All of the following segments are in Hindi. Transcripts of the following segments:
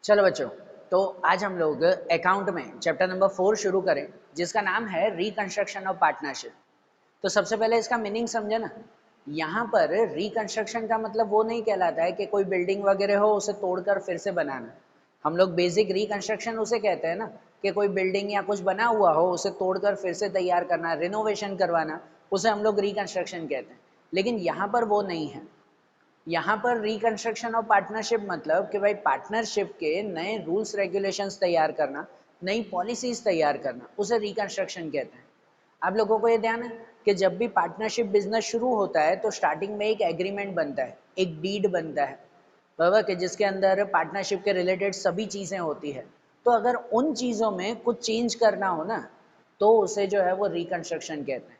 चलो बच्चों, तो आज हम लोग अकाउंट में चैप्टर नंबर 4 शुरू करें, जिसका नाम है रिकंस्ट्रक्शन ऑफ पार्टनरशिप। तो सबसे पहले इसका मीनिंग समझे ना। यहाँ पर रिकंस्ट्रक्शन का मतलब वो नहीं कहलाता है कि कोई बिल्डिंग वगैरह हो उसे तोड़कर फिर से बनाना। हम लोग बेसिक रिकंस्ट्रक्शन उसे कहते हैं ना, कि कोई बिल्डिंग या कुछ बना हुआ हो उसे तोड़कर फिर से तैयार करना, रिनोवेशन करवाना, उसे हम लोग रिकंस्ट्रक्शन कहते हैं। लेकिन यहाँ पर वो नहीं है। यहाँ पर रिकंस्ट्रक्शन ऑफ पार्टनरशिप मतलब कि भाई पार्टनरशिप के नए रूल्स रेगुलेशंस तैयार करना, नई पॉलिसीज तैयार करना, उसे रिकंस्ट्रक्शन कहते हैं। आप लोगों को ये ध्यान है कि जब भी पार्टनरशिप बिजनेस शुरू होता है तो स्टार्टिंग में एक एग्रीमेंट बनता है, एक डीड बनता है, बराबर, कि जिसके अंदर पार्टनरशिप के रिलेटेड सभी चीज़ें होती है। तो अगर उन चीज़ों में कुछ चेंज करना हो ना, तो उसे जो है वो रिकंस्ट्रक्शन कहते हैं।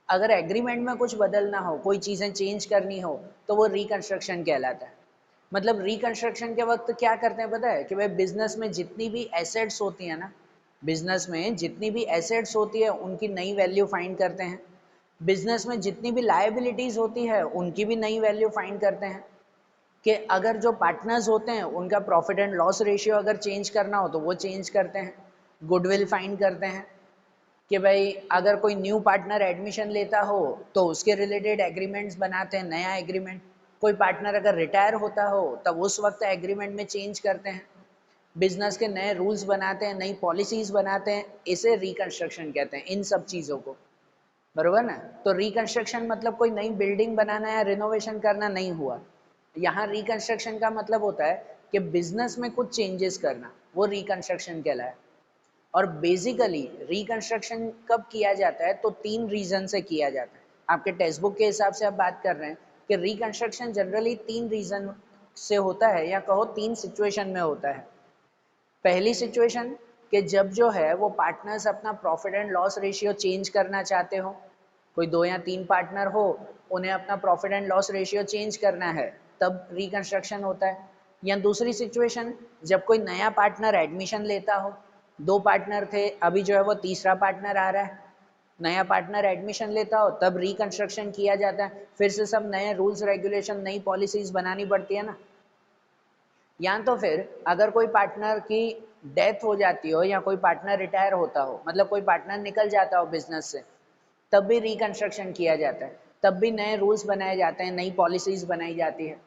अगर एग्रीमेंट में कुछ बदलना हो, कोई चीज़ें चेंज करनी हो, तो वो रिकंस्ट्रक्शन कहलाता है। मतलब रिकंस्ट्रक्शन के वक्त क्या करते हैं पता है, कि भाई बिजनेस में जितनी भी एसेट्स होती है ना, बिजनेस में जितनी भी एसेट्स होती है उनकी नई वैल्यू फाइंड करते हैं। बिजनेस में जितनी भी लायबिलिटीज होती है उनकी भी नई वैल्यू फाइंड करते हैं। कि अगर जो पार्टनर्स होते हैं उनका प्रॉफिट एंड लॉस रेशियो अगर चेंज करना हो तो वो चेंज करते हैं। गुडविल फाइंड करते हैं कि भाई अगर कोई न्यू पार्टनर एडमिशन लेता हो तो उसके रिलेटेड एग्रीमेंट्स बनाते हैं, नया एग्रीमेंट। कोई पार्टनर अगर रिटायर होता हो तब उस वक्त एग्रीमेंट में चेंज करते हैं, बिजनेस के नए रूल्स बनाते हैं, नई पॉलिसीज बनाते हैं। इसे रिकंस्ट्रक्शन कहते हैं, इन सब चीज़ों को, बरोबर ना। तो रिकंस्ट्रक्शन मतलब कोई नई बिल्डिंग बनाना या रिनोवेशन करना नहीं हुआ। यहाँ रिकंस्ट्रक्शन का मतलब होता है कि बिजनेस में कुछ चेंजेस करना, वो रिकंस्ट्रक्शन कहलाए। और बेसिकली रिकंस्ट्रक्शन कब किया जाता है, तो 3 रीजन से किया जाता है। आपके टेक्स्ट बुक के हिसाब से आप बात कर रहे हैं कि रिकंस्ट्रक्शन जनरली 3 रीजन से होता है, या कहो 3 सिचुएशन में होता है। पहली सिचुएशन कि जब जो है वो पार्टनर्स अपना profit and loss ratio change करना चाहते हो, कोई 2 या 3 पार्टनर हो, उन्हें अपना profit and loss ratio change करना है, तब रिकंस्ट्रक्शन होता है। या दूसरी सिचुएशन, जब कोई नया पार्टनर एडमिशन लेता हो, 2 पार्टनर थे, अभी जो है वो तीसरा पार्टनर आ रहा है, नया पार्टनर एडमिशन लेता हो, तब रिकंस्ट्रक्शन किया जाता है। फिर से सब नए रूल्स रेगुलेशन, नई पॉलिसीज बनानी पड़ती है ना। या तो फिर अगर कोई पार्टनर की डेथ हो जाती हो या कोई पार्टनर रिटायर होता हो, मतलब कोई पार्टनर निकल जाता हो बिजनेस से, तब भी रिकंस्ट्रक्शन किया जाता है, तब भी नए रूल्स बनाए जाते हैं, नई पॉलिसीज बनाई जाती है,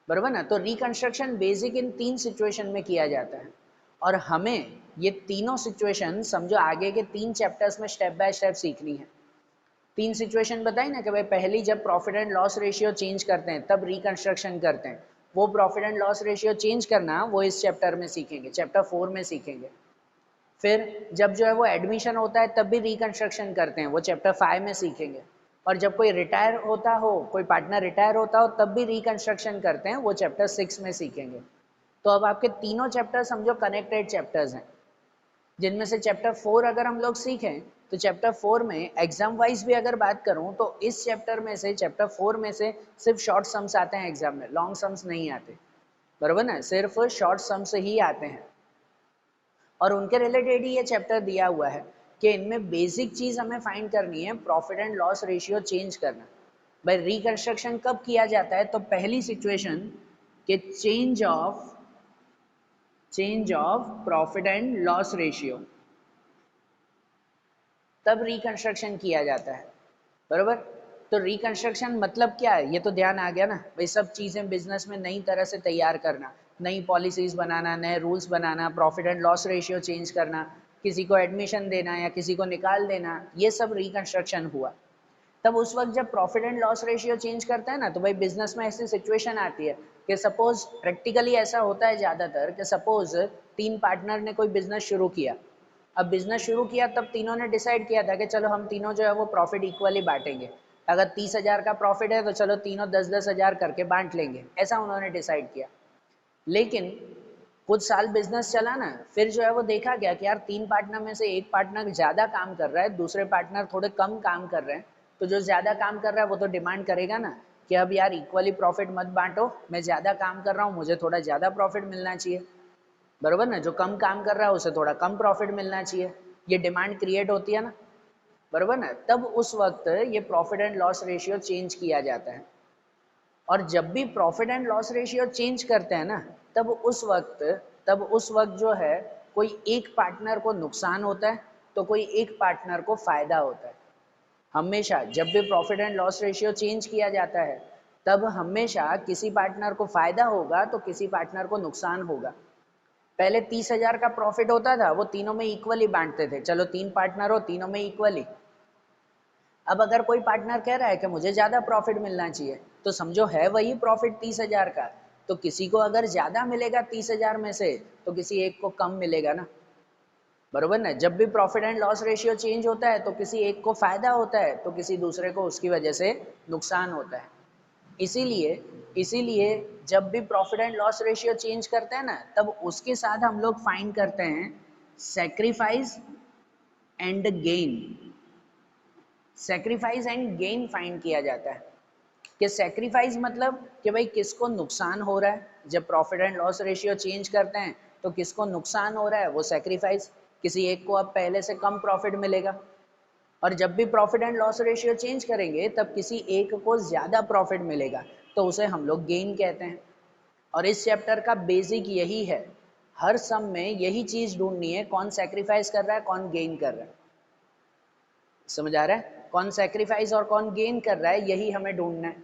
बराबर ना। तो रिकंस्ट्रक्शन बेसिक इन 3 सिचुएशन में किया जाता है। और हमें ये तीनों सिचुएशन समझो आगे के 3 चैप्टर्स में स्टेप बाय स्टेप सीखनी है। 3 सिचुएशन बताई ना, कि भाई पहली जब profit and loss ratio change करते हैं तब रिकंस्ट्रक्शन करते हैं। वो profit and loss ratio change करना वो इस चैप्टर में सीखेंगे, चैप्टर 4 में सीखेंगे। फिर जब जो है वो एडमिशन होता है तब भी रिकंस्ट्रक्शन करते हैं, वो चैप्टर 5 में सीखेंगे। और जब कोई रिटायर होता हो, कोई पार्टनर रिटायर होता हो, तब भी रिकंस्ट्रक्शन करते हैं, वो चैप्टर 6 में सीखेंगे। तो अब आपके तीनों चैप्टर समझो कनेक्टेड चैप्टर्स हैं, जिनमें से चैप्टर 4 अगर हम लोग सीखें तो चैप्टर 4 में एग्जाम वाइज भी अगर बात करूं तो इस चैप्टर में से, चैप्टर 4 में से सिर्फ शॉर्ट सम्स आते हैं एग्जाम में, लॉन्ग सम्स नहीं आते, बरोबर ना, सिर्फ शॉर्ट सम्स ही आते हैं। और उनके रिलेटेड ही ये चैप्टर दिया हुआ है कि इनमें बेसिक चीज हमें फाइंड करनी है, profit and loss ratio change करना। भाई रिकंस्ट्रक्शन कब किया जाता है, तो पहली सिचुएशन के change of profit and loss ratio, तब रिकंस्ट्रक्शन किया जाता है, बरोबर। तो रिकंस्ट्रक्शन मतलब क्या है, ये तो ध्यान आ गया ना। भाई सब चीज़ें बिजनेस में नई तरह से तैयार करना, नई पॉलिसीज बनाना, नए rules banana, profit and loss ratio change करना, किसी को एडमिशन देना या किसी को निकाल देना, ये सब रिकंस्ट्रक्शन हुआ। तब उस वक्त जब profit and loss ratio change करता है ना, तो भाई बिजनेस में ऐसी सिचुएशन आती है कि सपोज, प्रैक्टिकली ऐसा होता है ज़्यादातर, कि सपोज 3 पार्टनर ने कोई बिजनेस शुरू किया। अब बिजनेस शुरू किया तब तीनों ने डिसाइड किया था कि चलो हम तीनों जो है वो प्रॉफिट इक्वली बांटेंगे। अगर 30,000 का प्रॉफिट है तो चलो तीनों 10-10 हज़ार करके बांट लेंगे, ऐसा उन्होंने डिसाइड किया। लेकिन कुछ साल बिजनेस चला ना, फिर जो है वो देखा गया कि यार 3 पार्टनर में से एक पार्टनर ज़्यादा काम कर रहा है, दूसरे पार्टनर थोड़े कम काम कर रहे हैं। तो जो ज़्यादा काम कर रहा है वो तो डिमांड करेगा ना, कि अब यार इक्वली प्रॉफिट मत बांटो, मैं ज़्यादा काम कर रहा हूँ, मुझे थोड़ा ज़्यादा प्रॉफिट मिलना चाहिए, बरोबर ना। जो कम काम कर रहा है उसे थोड़ा कम प्रॉफिट मिलना चाहिए, ये डिमांड क्रिएट होती है ना, बरोबर ना। तब उस वक्त ये profit and loss ratio change किया जाता है। और जब भी profit and loss ratio change करते हैं ना, तब उस वक्त तब उस वक्त जो है कोई एक पार्टनर को नुकसान होता है तो कोई एक पार्टनर को फायदा होता है। हमेशा जब भी profit and loss ratio change किया जाता है तब हमेशा किसी पार्टनर को फायदा होगा तो किसी पार्टनर को नुकसान होगा। पहले 30,000 का प्रॉफिट होता था, वो तीनों में इक्वली बांटते थे, चलो 3 पार्टनर हो तीनों में इक्वली। अब अगर कोई पार्टनर कह रहा है कि मुझे ज़्यादा प्रॉफिट मिलना चाहिए तो समझो है वही प्रॉफिट 30,000 का, तो किसी को अगर ज़्यादा मिलेगा 30,000 में से तो किसी एक को कम मिलेगा ना, बरोबर ना। जब भी profit and loss ratio change होता है तो किसी एक को फायदा होता है तो किसी दूसरे को उसकी वजह से नुकसान होता है। इसीलिए इसीलिए जब भी profit and loss ratio change करते हैं ना तब उसके साथ हम लोग फाइंड करते हैं sacrifice and gain. Sacrifice and gain find किया जाता है कि सेक्रीफाइस मतलब कि भाई किसको नुकसान हो रहा है, जब profit and loss ratio change करते हैं तो किसको नुकसान हो रहा है वो सेक्रीफाइस, किसी एक को अब पहले से कम प्रॉफिट मिलेगा। और जब भी profit and loss ratio change करेंगे तब किसी एक को ज़्यादा प्रॉफिट मिलेगा तो उसे हम लोग गेन कहते हैं। और इस चैप्टर का बेसिक यही है, हर सम में यही चीज़ ढूंढनी है, कौन सेक्रीफाइस कर रहा है कौन गेन कर रहा है। समझ आ रहा है, कौन सेक्रीफाइस और कौन गेन कर रहा है यही हमें ढूंढना है,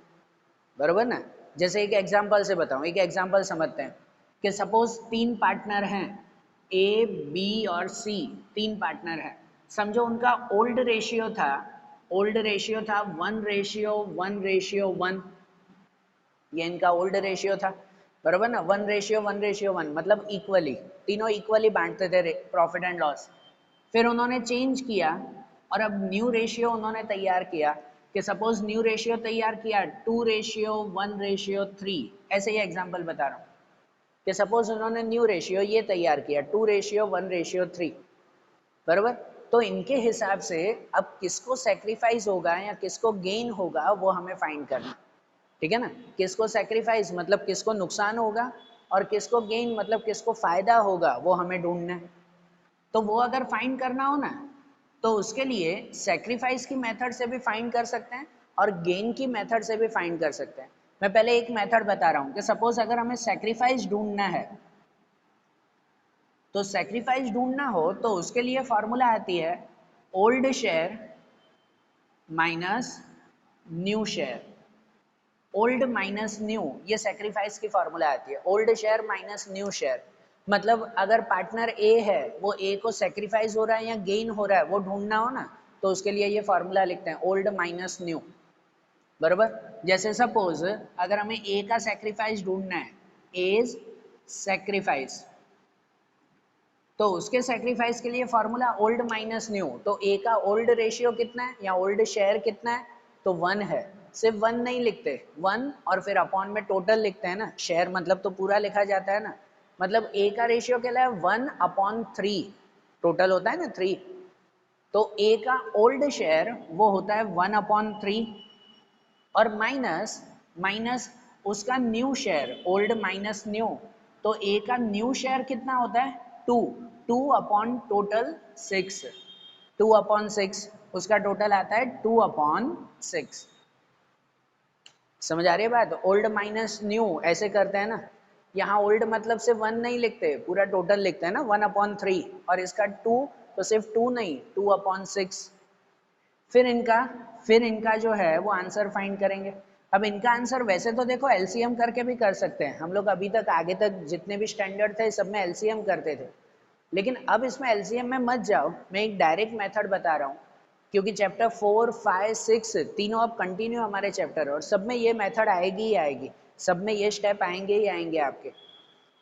बरोबर ना। जैसे एक एग्जांपल से बताऊं, एक एग्जांपल समझते हैं कि सपोज 3 पार्टनर हैं, ए बी और सी, 3 पार्टनर हैं। समझो उनका ओल्ड रेशियो था 1:1:1, ये इनका ओल्ड रेशियो था, बरोबर ना। 1:1:1 मतलब इक्वली, तीनों इक्वली बांटते थे प्रॉफिट एंड लॉस। फिर उन्होंने चेंज किया और अब न्यू रेशियो उन्होंने तैयार किया कि सपोज न्यू रेशियो तैयार किया 2:1:3, ऐसे ही एग्जांपल बता रहा हूँ कि सपोज उन्होंने न्यू रेशियो ये तैयार किया 2:1:3, बरोबर। तो इनके हिसाब से अब किसको सेक्रीफाइस होगा या किसको गेन होगा वो हमें फाइंड करना, ठीक है ना। किसको सेक्रीफाइस मतलब किसको नुकसान होगा और किसको गेन मतलब किसको फायदा होगा वो हमें ढूंढना है। तो वो अगर फाइंड करना हो ना तो उसके लिए सेक्रीफाइस की मेथड से भी फाइंड कर सकते हैं और गेन की मेथड से भी फाइंड कर सकते हैं। मैं पहले एक मेथड बता रहा हूँ कि सपोज अगर हमें सेक्रीफाइस ढूंढना है तो सेक्रीफाइस ढूंढना हो तो उसके लिए फॉर्मूला आती है old share minus new share. Old minus new, ये सेक्रीफाइस की फॉर्मूला आती है, old share minus new share. मतलब अगर पार्टनर ए है वो ए को सेक्रीफाइस हो रहा है या गेन हो रहा है वो ढूंढना हो ना तो उसके लिए ये फॉर्मूला लिखते हैं ओल्ड माइनस न्यू, बराबर। जैसे सपोज अगर हमें ए का सेक्रीफाइस ढूंढना है, एज सेक्रीफाइस, तो उसके सेक्रीफाइस के लिए फॉर्मूला ओल्ड माइनस न्यू। तो ए का ओल्ड रेशियो कितना है या ओल्ड शेयर कितना है तो 1 है। सिर्फ 1 नहीं लिखते, 1 और फिर अपॉन में टोटल लिखते हैं ना, शेयर मतलब तो पूरा लिखा जाता है ना। मतलब ए का रेशियो क्या है 1/3, टोटल होता है ना 3, तो ए का ओल्ड शेयर वो होता है 1/3 और माइनस माइनस उसका new share, old minus new, तो ए का न्यू शेयर कितना होता है 2, 2/टोटल 6, 2/6 उसका टोटल आता है 2/6। समझ आ रही है बात, ओल्ड माइनस न्यू ऐसे करते हैं ना। यहाँ ओल्ड मतलब सिर्फ 1 नहीं लिखते, पूरा टोटल लिखते हैं ना 1/3 और इसका 2 तो सिर्फ 2 नहीं 2/6। फिर इनका जो है वो आंसर फाइंड करेंगे। अब इनका आंसर वैसे तो देखो एलसीएम करके भी कर सकते हैं, हम लोग अभी तक आगे तक जितने भी स्टैंडर्ड थे सब में एलसीएम करते थे, लेकिन अब इसमें एलसीएम में मत जाओ, मैं एक डायरेक्ट मेथड बता रहा हूँ क्योंकि चैप्टर 4, 5, 6 तीनों अब कंटिन्यू हमारे चैप्टर है और सब में ये मेथड आएगी ही आएगी, सब में ये स्टेप आएंगे ही आएंगे आपके।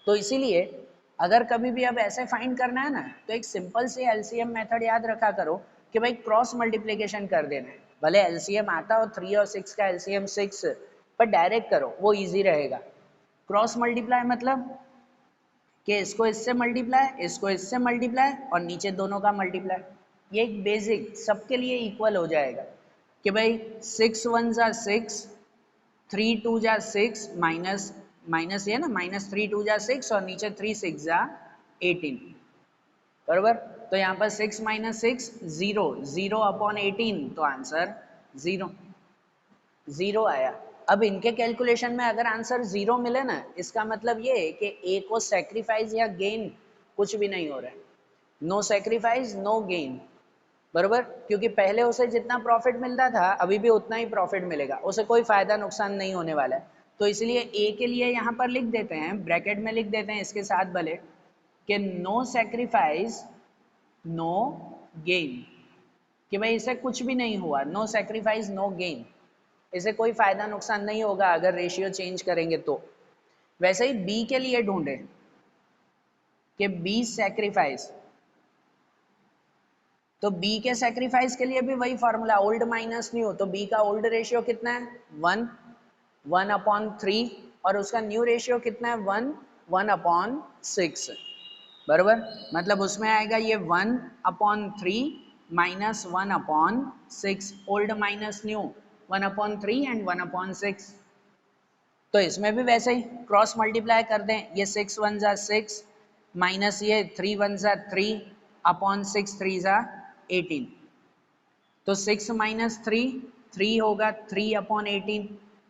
तो इसीलिए अगर कभी भी अब ऐसे फाइंड करना है ना तो एक सिंपल से एलसीएम मेथड याद रखा करो कि भाई क्रॉस मल्टीप्लिकेशन कर देना है, भले एलसीएम आता हो 3 और 6 का एलसीएम 6 पर डायरेक्ट करो वो इजी रहेगा। क्रॉस मल्टीप्लाई मतलब कि इसको इससे मल्टीप्लाई, इसको इससे मल्टीप्लाई और नीचे दोनों का मल्टीप्लाई, ये एक बेसिक सबके लिए इक्वल हो जाएगा कि भाई 6 1 जा 6, 3 2 जा 6 माइनस माइनस ये ना -3 2 जा 6 और नीचे 3 6 जा 18, बराबर। तो यहाँ पर 6 - 6 0, 0/18 तो आंसर 0 आया। अब इनके कैलकुलेशन में अगर आंसर 0 मिले ना, इसका मतलब ये है कि ए को सेक्रीफाइस या गेन कुछ भी नहीं हो रहा है, नो सेक्रीफाइस नो गेन, बरोबर, क्योंकि पहले उसे जितना प्रॉफिट मिलता था अभी भी उतना ही प्रॉफिट मिलेगा, उसे कोई फायदा नुकसान नहीं होने वाला है। तो इसलिए ए के लिए यहाँ पर लिख देते हैं, ब्रैकेट में लिख देते हैं इसके साथ भले, कि नो सेक्रीफाइस नो गेन, कि भाई इसे कुछ भी नहीं हुआ, नो सेक्रीफाइस नो गेन, इसे कोई फायदा नुकसान नहीं होगा अगर रेशियो चेंज करेंगे तो। वैसे ही बी के लिए ढूंढे कि बी सेक्रीफाइस, तो बी के सेक्रीफाइस के लिए भी वही फॉर्मूला, ओल्ड माइनस न्यू, तो बी का ओल्ड रेशियो कितना है 1, 1/3, और उसका न्यू रेशियो कितना है 1, 1/6, बराबर, मतलब उसमें आएगा ये 1/3 minus 1/6, old minus new 1/3 and 1/6। तो इसमें भी वैसे ही क्रॉस मल्टीप्लाई कर दें, ये 6 1 जा 6 माइनस ये 3 1 जा 3 अपॉन 6 3 जा 18, तो 6 माइनस 3 होगा 3/18,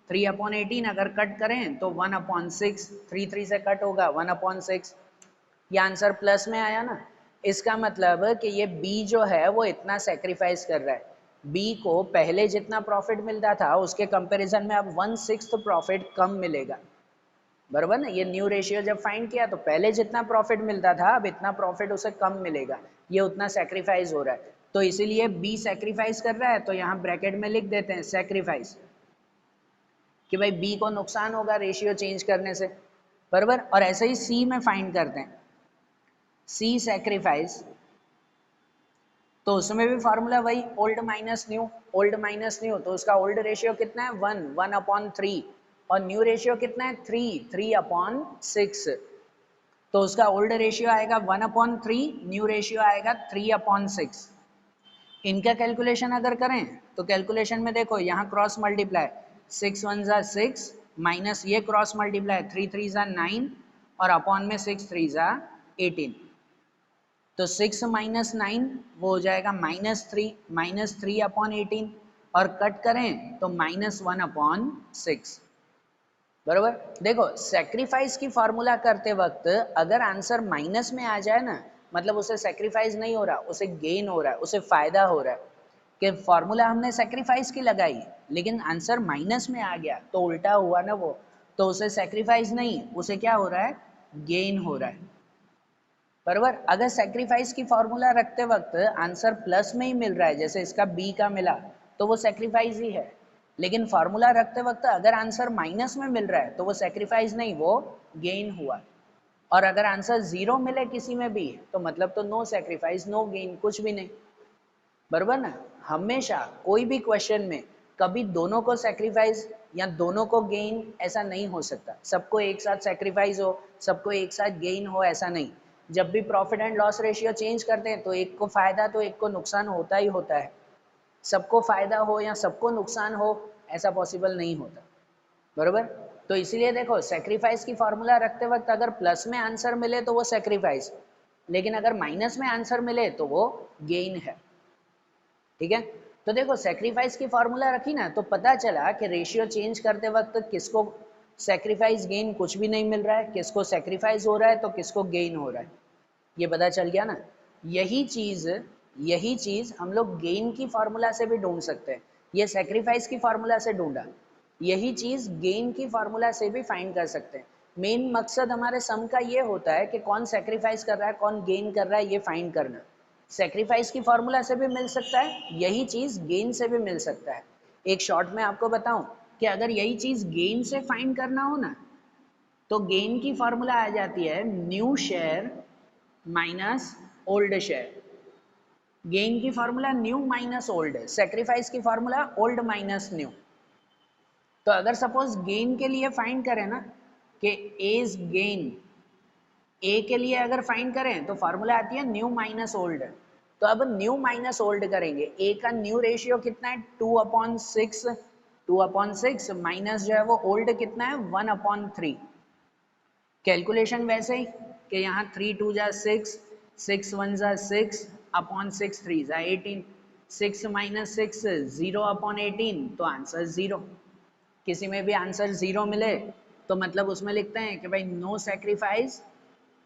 3/18 अगर कट करें तो 1/6, 3 से कट होगा 1/6, ये आंसर प्लस में आया ना। इसका मतलब कि ये बी जो है वो इतना सेक्रीफाइस कर रहा है, बी को पहले जितना प्रॉफिट मिलता था उसके कंपैरिजन में अब 1/6 प्रॉफिट कम मिलेगा, बराबर ना। ये न्यू रेशियो जब फाइंड किया तो पहले जितना प्रॉफिट मिलता था अब इतना प्रॉफिट उसे कम मिलेगा, ये उतना सेक्रीफाइस हो रहा है, तो इसीलिए बी सेक्रीफाइस कर रहा है, तो यहाँ ब्रैकेट में लिख देते हैं सेक्रीफाइस, कि भाई बी को नुकसान होगा रेशियो चेंज करने से, बराबर। और ऐसे ही सी में फाइंड करते हैं, सी सेक्रीफाइस, तो उसमें भी फार्मूला वही old minus new, old minus new, तो उसका ओल्ड रेशियो कितना है 1, 1/3, और न्यू रेशियो कितना है 3, 3/6, तो उसका ओल्ड रेशियो आएगा 1/3, न्यू रेशियो आएगा 3/6। इनका कैलकुलेशन अगर करें तो कैलकुलेशन में देखो यहाँ क्रॉस मल्टीप्लाई, 6 1 जा 6 माइनस ये क्रॉस मल्टीप्लाई 3 3 जा 9 और अपॉन में 6 3 जा 18, तो 6 माइनस 9 वो हो जाएगा -3/18, और कट करें तो -1/6, बरोबर। देखो सेक्रीफाइस की फॉर्मूला करते वक्त अगर आंसर माइनस में आ जाए ना, मतलब उसे सेक्रीफाइस नहीं हो रहा, उसे गेन हो रहा है, उसे फायदा हो रहा है, कि फॉर्मूला हमने सेक्रीफाइस की लगाई लेकिन आंसर माइनस में आ गया तो उल्टा हुआ ना वो, तो उसे सेक्रीफाइस नहीं, उसे क्या हो रहा है गेन हो रहा है, बराबर। अगर सेक्रीफाइस की फॉर्मूला रखते वक्त आंसर प्लस में ही मिल रहा है, जैसे इसका बी का मिला, तो वो सेक्रीफाइस ही है, लेकिन फॉर्मूला रखते वक्त अगर आंसर माइनस में मिल रहा है तो वो सेक्रीफाइस नहीं, वो गेन हुआ। और अगर आंसर 0 मिले किसी में भी तो मतलब तो नो सेक्रीफाइस नो गेन, कुछ भी नहीं, बराबर ना। हमेशा कोई भी क्वेश्चन में कभी दोनों को सेक्रीफाइस या दोनों को गेन ऐसा नहीं हो सकता, सबको एक साथ सेक्रीफाइस हो सबको एक साथ गेन हो ऐसा नहीं। जब भी profit and loss ratio change करते हैं तो एक को फायदा तो एक को नुकसान होता ही होता है, सबको फायदा हो या सबको नुकसान हो ऐसा पॉसिबल नहीं होता, बरोबर। तो इसीलिए देखो सेक्रीफाइस की फॉर्मूला रखते वक्त अगर प्लस में आंसर मिले तो वो सेक्रीफाइस, लेकिन अगर माइनस में आंसर मिले तो वो गेन है, ठीक है। तो देखो सेक्रीफाइस की फॉर्मूला रखी ना तो पता चला कि रेशियो चेंज करते वक्त किसको सेक्रीफाइस गेन कुछ भी नहीं मिल रहा है, किसको सेक्रीफाइस हो रहा है तो किसको गेन हो रहा है, ये पता चल गया ना। यही चीज हम लोग गेन की फॉर्मूला से भी ढूंढ सकते हैं, ये सेक्रीफाइस की फॉर्मूला से ढूंढा, यही चीज गेन की फॉर्मूला से भी फाइंड कर सकते हैं। मेन मकसद हमारे सम का ये होता है कि कौन सेक्रीफाइस कर रहा है कौन गेन कर रहा है ये फाइंड करना। सेक्रीफाइस की फॉर्मूला से भी मिल सकता है, यही चीज गेन से भी मिल सकता है। एक शॉर्ट में आपको बताऊं कि अगर यही चीज गेन से फाइंड करना हो ना तो गेन की फॉर्मूला आ जाती है new share minus old share. Gain की फॉर्मूला न्यू माइनस ओल्ड है, सेक्रीफाइस की फॉर्मूला ओल्ड माइनस न्यू। तो अगर सपोज गेन के लिए फाइंड करें ना कि एज गेन, ए के लिए अगर फाइंड करें तो फॉर्मूला आती है न्यू माइनस ओल्ड, तो अब न्यू माइनस ओल्ड करेंगे, ए का न्यू रेशियो कितना है 2/6, 2/6 माइनस जो है वो ओल्ड कितना है 1/3। कैलकुलेशन वैसे ही कि यहाँ 3 2 जा 6, 6 1 जा 6 अपॉन 6 3 जा 18, 6 माइनस 6 0/18, तो आंसर 0। किसी में भी आंसर 0 मिले तो मतलब उसमें लिखते हैं कि भाई नो सेक्रीफाइस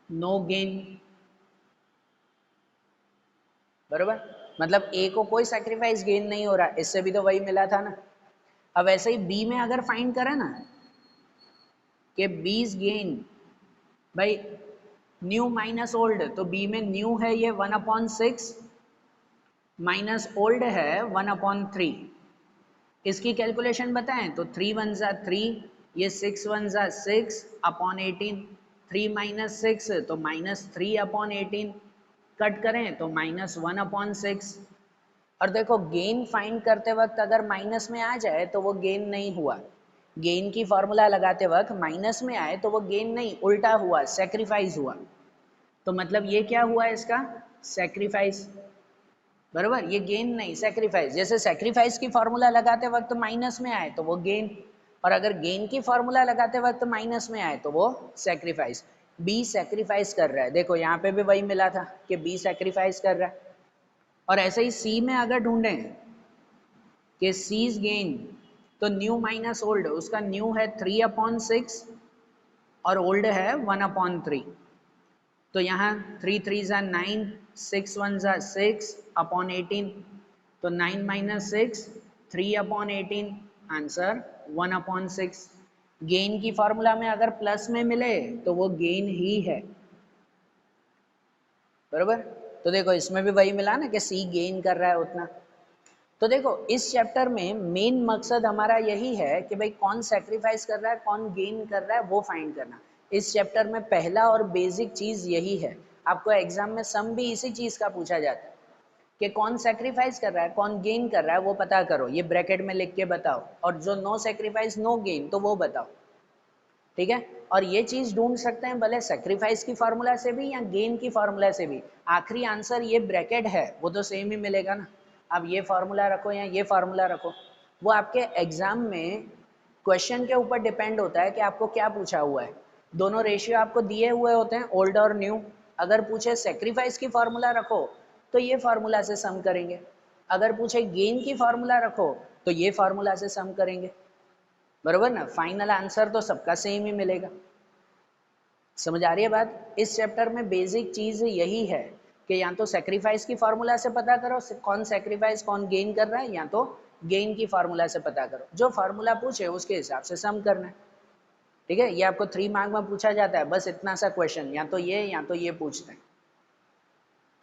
नो गेन, बरोबर। मतलब ए को कोई सेक्रीफाइस गेन नहीं हो रहा, इससे भी तो वही मिला था ना। अब ऐसे ही बी में अगर फाइंड करें ना कि बीज गेन, भाई न्यू माइनस ओल्ड, तो बी में न्यू है ये 1/6 माइनस ओल्ड है 1/3। इसकी कैलकुलेशन बताएं तो 3 1 जा 3, ये 6 1 जा 6 अपॉन 18, 3 माइनस 6 तो -3/18, कट करें तो -1/6। और देखो गेन फाइंड करते वक्त अगर माइनस में आ जाए तो वो गेन नहीं हुआ, गेन की फॉर्मूला लगाते वक्त माइनस में आए तो वो गेन नहीं, उल्टा हुआ, सेक्रीफाइस हुआ। तो मतलब ये क्या हुआ इसका, सेक्रीफाइस, बरोबर। ये गेन नहीं, सेक्रीफाइस। जैसे सेक्रीफाइस की फॉर्मूला लगाते वक्त माइनस में आए तो वो गेन, और अगर गेन की फॉर्मूला लगाते वक्त माइनस में आए तो वो सेक्रीफाइस। बी सेक्रीफाइस कर रहा है, देखो यहाँ पे भी वही मिला था कि बी सेक्रीफाइस कर रहा है। और ऐसे ही सी में अगर ढूंढें कि सीज गेन, तो न्यू माइनस ओल्ड, उसका न्यू है 3/6 और ओल्ड है 1/3। तो यहाँ 3 3 जा 9, 6 1 जा 6 अपॉन 18, तो 9 माइनस 6 3/18, आंसर 1/6। गेन की फॉर्मूला में अगर प्लस में मिले तो वो गेन ही है, बरोबर। तो देखो इसमें भी वही मिला ना कि सी गेन कर रहा है उतना। तो देखो इस चैप्टर में मेन मकसद हमारा यही है कि भाई कौन सेक्रीफाइस कर रहा है कौन गेन कर रहा है वो फाइंड करना। इस चैप्टर में पहला और बेसिक चीज यही है। आपको एग्जाम में सम भी इसी चीज का पूछा जाता है कि कौन सेक्रीफाइस कर रहा है कौन गेन कर रहा है वो पता करो, ये ब्रैकेट में लिख के बताओ, और जो नो सेक्रीफाइस नो गेन तो वो बताओ, ठीक है। और ये चीज ढूंढ सकते हैं भले सेक्रीफाइस की फॉर्मूला से भी या गेन की फॉर्मूला से भी, आखिरी आंसर ये ब्रैकेट है वो तो सेम ही मिलेगा ना। अब ये फॉर्मूला रखो या ये फॉर्मूला रखो, वो आपके एग्जाम में क्वेश्चन के ऊपर डिपेंड होता है कि आपको क्या पूछा हुआ है। दोनों रेशियो आपको दिए हुए होते हैं ओल्ड और न्यू। अगर पूछे सेक्रीफाइस की फॉर्मूला रखो तो ये फॉर्मूला से सम करेंगे, अगर पूछे गेन की फॉर्मूला रखो तो ये फॉर्मूला से सम करेंगे, बरोबर ना। फाइनल आंसर तो सबका सेम ही मिलेगा। समझ आ रही है बात। इस चैप्टर में बेसिक चीज यही है कि या तो सेक्रीफाइस की फॉर्मूला से पता करो कौन सेक्रीफाइस कौन गेन कर रहा है, या तो गेन की फॉर्मूला से पता करो, जो फॉर्मूला पूछे उसके हिसाब से सम करना है, ठीक है। ये आपको 3 मार्क में पूछा जाता है, बस इतना सा क्वेश्चन, या तो ये पूछते हैं,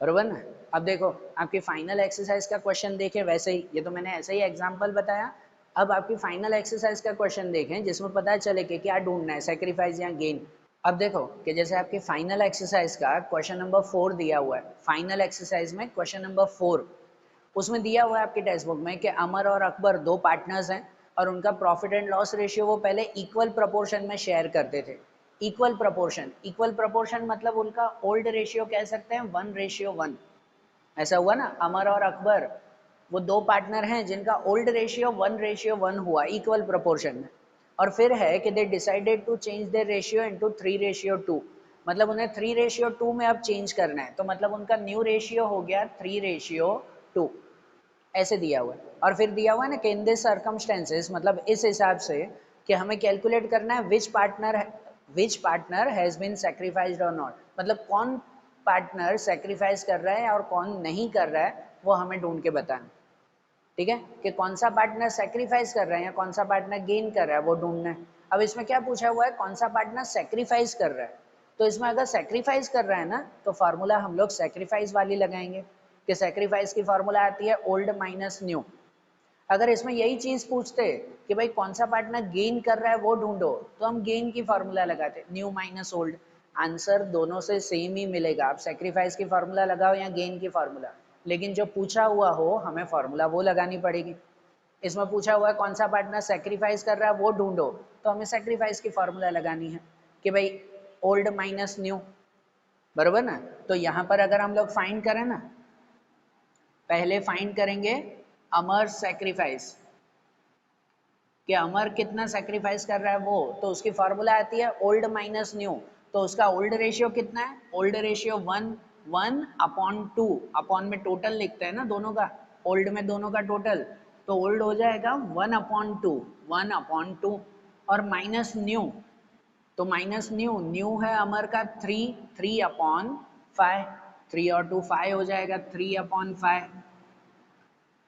बरोबर ना। अब देखो आपकी फाइनल एक्सरसाइज का क्वेश्चन देखें, वैसे ही ये तो मैंने ऐसे ही एग्जांपल बताया। अब आपकी फाइनल एक्सरसाइज का क्वेश्चन देखें जिसमें पता चले कि क्या ढूंढना है, सेक्रीफाइस या गेन। अब देखो कि जैसे आपकी फाइनल एक्सरसाइज का क्वेश्चन नंबर 4 दिया हुआ है, फाइनल एक्सरसाइज में क्वेश्चन नंबर 4, उसमें दिया हुआ है आपकी टेक्स्ट बुक में कि अमर और अकबर दो पार्टनर्स हैं और उनका प्रॉफिट एंड लॉस रेशियो वो पहले इक्वल प्रोपोर्शन में शेयर करते थे। इक्वल प्रोपोर्शन मतलब उनका ओल्ड रेशियो कह सकते हैं 1:1। ऐसा हुआ ना, अमर और अकबर वो दो पार्टनर हैं जिनका ओल्ड रेशियो 1:1 हुआ इक्वल प्रोपोर्शन में, और फिर है कि they decided to change their ratio into 3:2, मतलब उन्हें 3:2 में अब चेंज करना है, तो मतलब उनका न्यू रेशियो हो गया 3:2, ऐसे दिया हुआ है। और फिर दिया हुआ है ना कि इन दिस सर्कमस्टेंसेस, मतलब इस हिसाब से कि हमें कैलकुलेट करना है विच पार्टनर हैज बीन सेक्रीफाइस्ड और नॉट, मतलब कौन पार्टनर सेक्रीफाइस कर रहा है और कौन नहीं कर रहा है वो हमें ढूंढ के बताना, ठीक है। कि कौन सा पार्टनर सेक्रीफाइस कर रहा है या कौन सा पार्टनर गेन कर रहा है वो ढूंढना है। अब इसमें क्या पूछा हुआ है, कौन सा पार्टनर सेक्रीफाइस कर रहा है, तो इसमें अगर सेक्रीफाइस कर रहा है ना तो फार्मूला हम लोग सेक्रीफाइस वाली लगाएंगे कि सेक्रीफाइस की फार्मूला आती है ओल्ड माइनस न्यू। अगर इसमें यही चीज पूछते कि भाई कौन सा पार्टनर गेन कर रहा है वो ढूंढो, तो हम गेन की फार्मूला लगाते न्यू माइनस ओल्ड, आंसर दोनों से सेम ही मिलेगा। आप सेक्रीफाइस की फार्मूला लगाओ या गेन की फार्मूला, लेकिन जो पूछा हुआ हो हमें फार्मूला वो लगानी पड़ेगी। इसमें पूछा हुआ है कौन सा पार्टनर सेक्रीफाइस कर रहा है वो ढूंढो, तो हमें सेक्रीफाइस की फार्मूला लगानी है कि भाई ओल्ड माइनस न्यू, बरोबर ना। तो यहाँ पर अगर हम लोग फाइंड करें ना, पहले फाइंड करेंगे अमर सेक्रीफाइस, कि अमर कितना सेक्रीफाइस कर रहा है वो, तो उसकी फार्मूला आती है ओल्ड माइनस न्यू। तो उसका ओल्ड रेशियो कितना है, ओल्ड रेशियो 1:2, अपॉन में टोटल लिखते हैं ना दोनों का, ओल्ड में दोनों का टोटल, तो ओल्ड हो जाएगा 1/2, 1/2 और माइनस न्यू, तो माइनस न्यू, न्यू है अमर का 3/5, 3 और 2 5 हो जाएगा 3/5,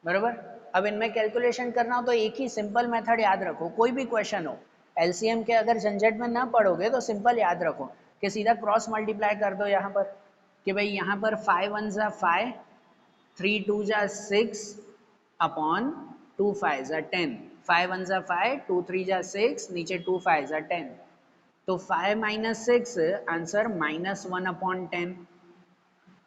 बराबर। अब इनमें कैलकुलेशन करना हो तो एक ही सिंपल मेथड याद रखो, कोई भी क्वेश्चन हो एलसीएम के अगर झंझट में ना पढ़ोगे तो सिंपल याद रखो कि सीधा क्रॉस मल्टीप्लाई कर दो यहाँ पर, कि भाई यहाँ पर 5 1 जा 5, 3 2 जा 6 अपॉन 2 5 जा 10, 5 1 जा 5, 2 3 जा 6, नीचे 2 5 जा 10, तो 5 माइनस 6 आंसर -1/10।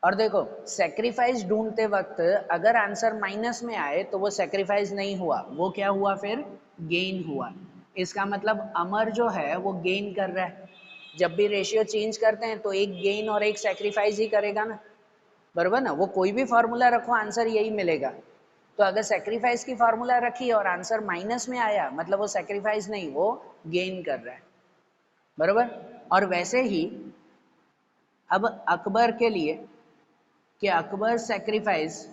और देखो सेक्रीफाइस ढूंढते वक्त अगर आंसर माइनस में आए तो वो सेक्रीफाइस नहीं हुआ, वो क्या हुआ फिर, गेन हुआ। इसका मतलब अमर जो है वो गेन कर रहा है। जब भी रेशियो चेंज करते हैं तो एक गेन और एक सेक्रीफाइस ही करेगा ना, बराबर ना। वो कोई भी फार्मूला रखो आंसर यही मिलेगा। तो अगर सेक्रीफाइस की फार्मूला रखी और आंसर माइनस में आया मतलब वो सेक्रीफाइस नहीं, वो गेन कर रहा है, बराबर। और वैसे ही अब अकबर के लिए, कि अकबर सेक्रीफाइस,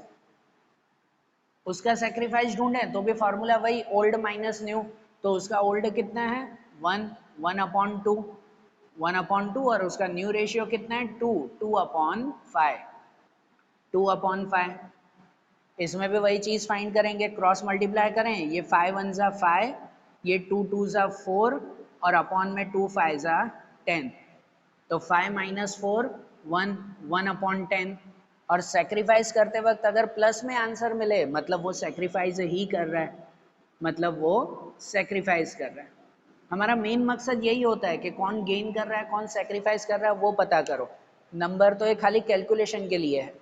उसका सेक्रीफाइस ढूंढें तो भी फार्मूला वही ओल्ड माइनस न्यू, तो उसका ओल्ड कितना है 1, 1/2, 1/2 और उसका न्यू रेशियो कितना है 2, 2/5, 2/5। इसमें भी वही चीज फाइंड करेंगे, क्रॉस मल्टीप्लाई करें, ये 5 1 जा 5, ये 2 2 जा 4 और अपॉन में 2 5 जा 10, तो 5 माइनस 4 1, 1/10। और सेक्रीफाइस करते वक्त अगर प्लस में आंसर मिले मतलब वो सेक्रीफाइस ही कर रहा है, मतलब वो सेक्रीफाइस कर रहा है। हमारा मेन मकसद यही होता है कि कौन गेन कर रहा है कौन सेक्रीफाइस कर रहा है वो पता करो, नंबर तो ये खाली कैलकुलेशन के लिए है,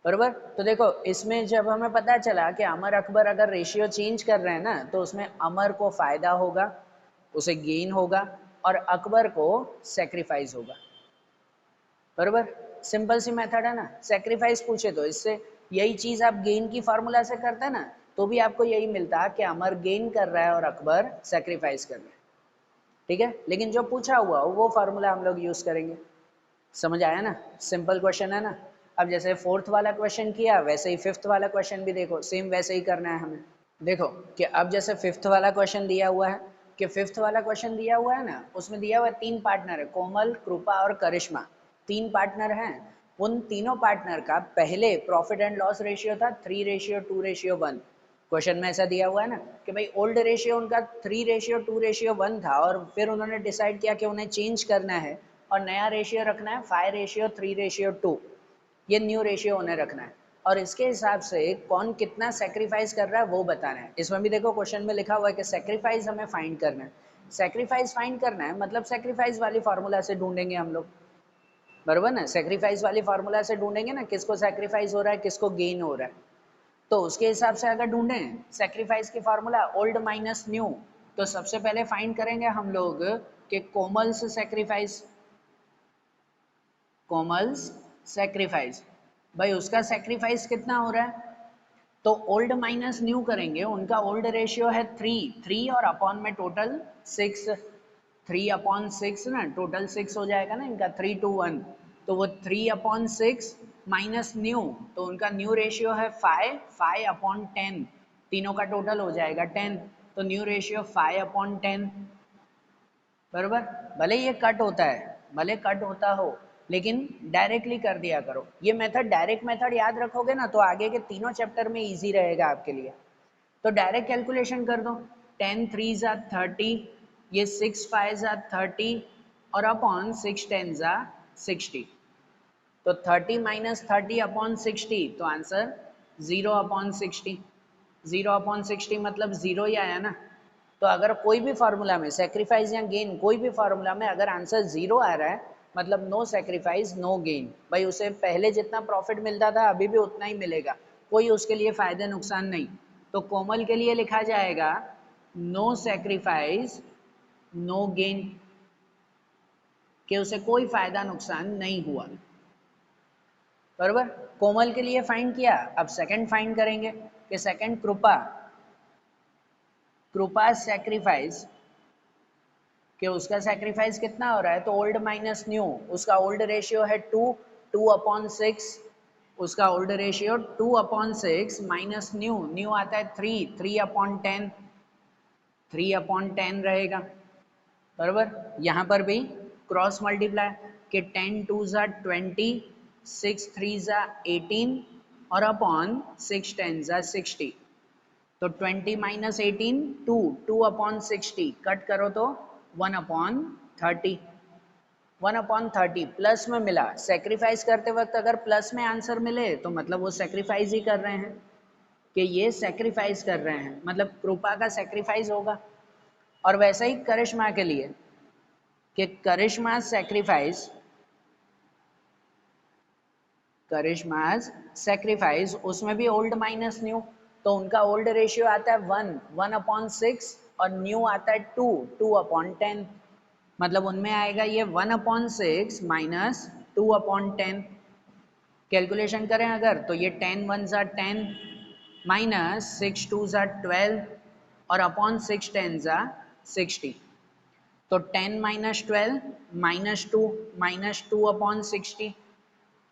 बराबर। तो देखो इसमें जब हमें पता चला कि अमर अकबर अगर रेशियो चेंज कर रहे हैं ना तो उसमें अमर को फायदा होगा, उसे गेन होगा, और अकबर को सेक्रीफाइस होगा, बराबर। सिंपल सी मेथड है ना। सेक्रीफाइस पूछे तो इससे यही चीज आप गेन की फार्मूला से करते हैं ना तो भी आपको यही मिलता कि अमर गेन कर रहा है और अकबर सेक्रीफाइस कर रहा है, ठीक है। लेकिन जो पूछा हुआ हो वो फार्मूला हम लोग यूज करेंगे, समझ आया ना, सिंपल क्वेश्चन है ना। अब जैसे फोर्थ वाला क्वेश्चन किया वैसे ही फिफ्थ वाला क्वेश्चन भी देखो सेम वैसे ही करना है हमें। देखो कि अब जैसे फिफ्थ वाला क्वेश्चन दिया हुआ है, कि फिफ्थ वाला क्वेश्चन दिया हुआ है ना उसमें दिया हुआ है 3 पार्टनर है, कोमल, कृपा और करिश्मा, 3 पार्टनर हैं। उन तीनों पार्टनर का पहले प्रॉफिट एंड लॉस रेशियो था 3:2:1। क्वेश्चन में ऐसा दिया हुआ है ना कि भाई ओल्ड रेशियो उनका 3:2:1 था और फिर उन्होंने डिसाइड किया कि उन्हें चेंज करना है और नया रेशियो रखना है 5:3:2, ये न्यू रेशियो उन्हें रखना है। और इसके हिसाब से कौन कितना सेक्रीफाइस कर रहा है वो बताना है। इसमें भी देखो क्वेश्चन में लिखा हुआ है कि सेक्रीफाइस हमें फाइंड करना है। सेक्रीफाइस फाइंड करना है मतलब सेक्रीफाइस वाली फार्मूला से ढूंढेंगे हम लोग, बराबर ना। सेक्रीफाइस वाली फार्मूला से ढूंढेंगे ना किसको सेक्रीफाइस हो रहा है किसको गेन हो रहा है, तो उसके हिसाब से अगर ढूंढें सेक्रीफाइस की फार्मूला ओल्ड माइनस न्यू, तो सबसे पहले फाइंड करेंगे हम लोग कि कोमल्स सेक्रीफाइस, कोमल्स सेक्रीफाइस, भाई उसका सेक्रीफाइस कितना हो रहा है, तो ओल्ड माइनस न्यू करेंगे, उनका ओल्ड रेशियो है 3 और अपॉन में टोटल 6, 3/6 ना, टोटल 6 हो जाएगा ना इनका 3:1, तो वो 3/6 माइनस न्यू, तो उनका न्यू रेशियो है 5/10, तीनों का टोटल हो जाएगा 10, तो न्यू रेशियो 5/10, बराबर। भले ये कट होता है, भले कट होता हो, लेकिन डायरेक्टली कर दिया करो। ये मेथड डायरेक्ट मेथड याद रखोगे ना तो आगे के तीनों चैप्टर में इजी रहेगा आपके लिए। तो डायरेक्ट कैलकुलेशन कर दो, 10 3 जा 30, ये 6 5 जा 30 और अपॉन 6 10 जा 60, तो 30 माइनस 30 अपॉन 60, तो आंसर 0/60, 0/60 मतलब 0 ही आया ना। तो अगर कोई भी फार्मूला में सेक्रीफाइस या गेन, कोई भी फार्मूला में अगर आंसर 0 आ रहा है मतलब नो सेक्रीफाइस नो गेन, भाई उसे पहले जितना प्रॉफिट मिलता था अभी भी उतना ही मिलेगा, कोई उसके लिए फायदे नुकसान नहीं। तो कोमल के लिए लिखा जाएगा नो सेक्रीफाइस नो गेन, कि उसे कोई फायदा नुकसान नहीं हुआ, बराबर। कोमल के लिए फाइंड किया, अब सेकंड फाइंड करेंगे कि सेकंड कृपा, कृपा सेक्रीफाइस, कि उसका सेक्रीफाइस कितना हो रहा है, तो ओल्ड माइनस न्यू, उसका ओल्ड रेशियो है 2, 2/6, उसका old ratio 2/6 minus new, new आता है 3, 3/10, 3/10 रहेगा, बराबर। यहाँ पर भी क्रॉस मल्टीप्लाई कि 10 2 ज़ा 20, 6 3 ज़ा 18 और अपॉन 6 10 ज़ा 60। तो 20 माइनस 18 2, 2/60 कट करो तो 1/30, 1/30 प्लस में मिला। सेक्रीफाइस करते वक्त अगर प्लस में आंसर मिले तो मतलब वो सेक्रीफाइस ही कर रहे हैं, कि ये सेक्रीफाइस कर रहे हैं, मतलब कृपा का सेक्रीफाइस होगा। और वैसा ही करिश्मा के लिए कि करिश्मा सेक्रीफाइस उसमें भी ओल्ड माइनस न्यू, तो उनका ओल्ड रेशियो आता है 1/6 और न्यू आता है 2/10। मतलब उनमें आएगा ये 1/6 माइनस 2/10। कैलकुलेशन करें अगर तो ये 10 1 ज़ा 10 माइनस 6 2 ज़ा 12 और अपॉन 6 10 ज़ा 60। तो 10 माइनस 12 माइनस 2/60,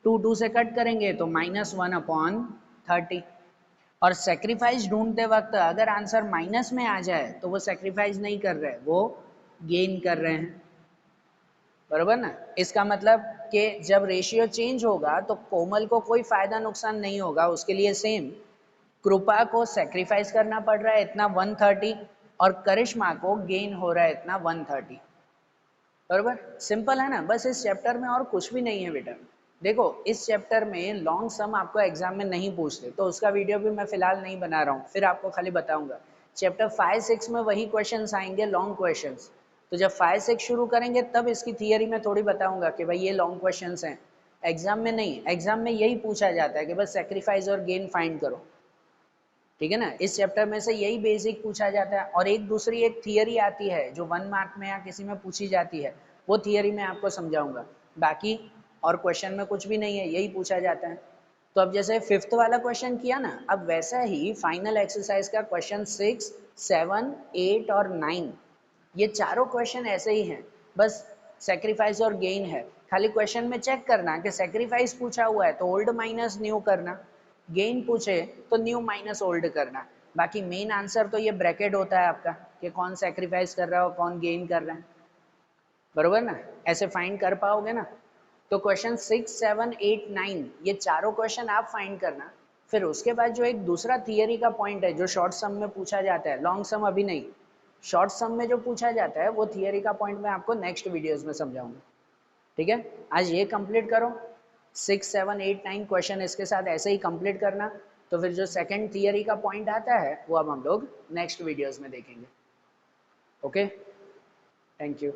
2 2 से कट करेंगे तो -1/30। और सेक्रीफाइस ढूंढते वक्त अगर आंसर माइनस में आ जाए तो वो सेक्रीफाइस नहीं कर रहे, वो गेन कर रहे हैं, बराबर ना। इसका मतलब कि जब रेशियो चेंज होगा तो कोमल को कोई फायदा नुकसान नहीं होगा, उसके लिए सेम। कृपा को सेक्रीफाइस करना पड़ रहा है इतना 130 और करिश्मा को गेन हो रहा है इतना 130, बराबर। सिंपल है ना, बस इस चैप्टर में और कुछ भी नहीं है बेटा। देखो इस चैप्टर में लॉन्ग सम आपको एग्जाम में नहीं पूछते, तो उसका वीडियो भी मैं फिलहाल नहीं बना रहा हूँ, फिर आपको खाली बताऊंगा। चैप्टर 5 6 में वही क्वेश्चंस आएंगे, लॉन्ग क्वेश्चंस। तो जब 5 6 शुरू करेंगे तब इसकी थियरी में थोड़ी बताऊंगा कि भाई ये लॉन्ग क्वेश्चंस हैं। एग्जाम में नहीं, एग्जाम में यही पूछा जाता है कि बस सेक्रीफाइस और गेन फाइंड करो, ठीक है ना। इस चैप्टर में से यही बेसिक पूछा जाता है। और एक दूसरी एक थियरी आती है जो 1 मार्क में या किसी में पूछी जाती है, वो थियरी मैं आपको समझाऊंगा। बाकी और क्वेश्चन में कुछ भी नहीं है, यही पूछा जाता है। तो अब जैसे 5th वाला क्वेश्चन किया ना, अब वैसा ही फाइनल एक्सरसाइज का क्वेश्चन 6 7 8 और 9, ये चारों क्वेश्चन ऐसे ही हैं, बस सेक्रीफाइस और गेन है। खाली क्वेश्चन में चेक करना कि सेक्रीफाइस पूछा हुआ है तो ओल्ड माइनस न्यू करना, गेन पूछे तो न्यू माइनस ओल्ड करना। बाकी मेन आंसर तो ये ब्रैकेट होता है आपका कि कौन सेक्रीफाइस कर रहा है और कौन गेन कर रहा है, बरोबर ना। ऐसे फाइंड कर पाओगे ना। तो क्वेश्चन 6 7 8 9 ये चारों क्वेश्चन आप फाइंड करना। फिर उसके बाद जो एक दूसरा थियरी का पॉइंट है जो शॉर्ट सम में पूछा जाता है, लॉन्ग सम अभी नहीं, शॉर्ट सम में जो पूछा जाता है वो थियरी का पॉइंट मैं आपको नेक्स्ट वीडियोस में समझाऊंगा, ठीक है। आज ये कंप्लीट करो, 6 7 8 9 क्वेश्चन इसके साथ ऐसे ही कंप्लीट करना। तो फिर जो सेकंड थियरी का पॉइंट आता है वो अब हम लोग नेक्स्ट वीडियोस में देखेंगे। Okay, thank you.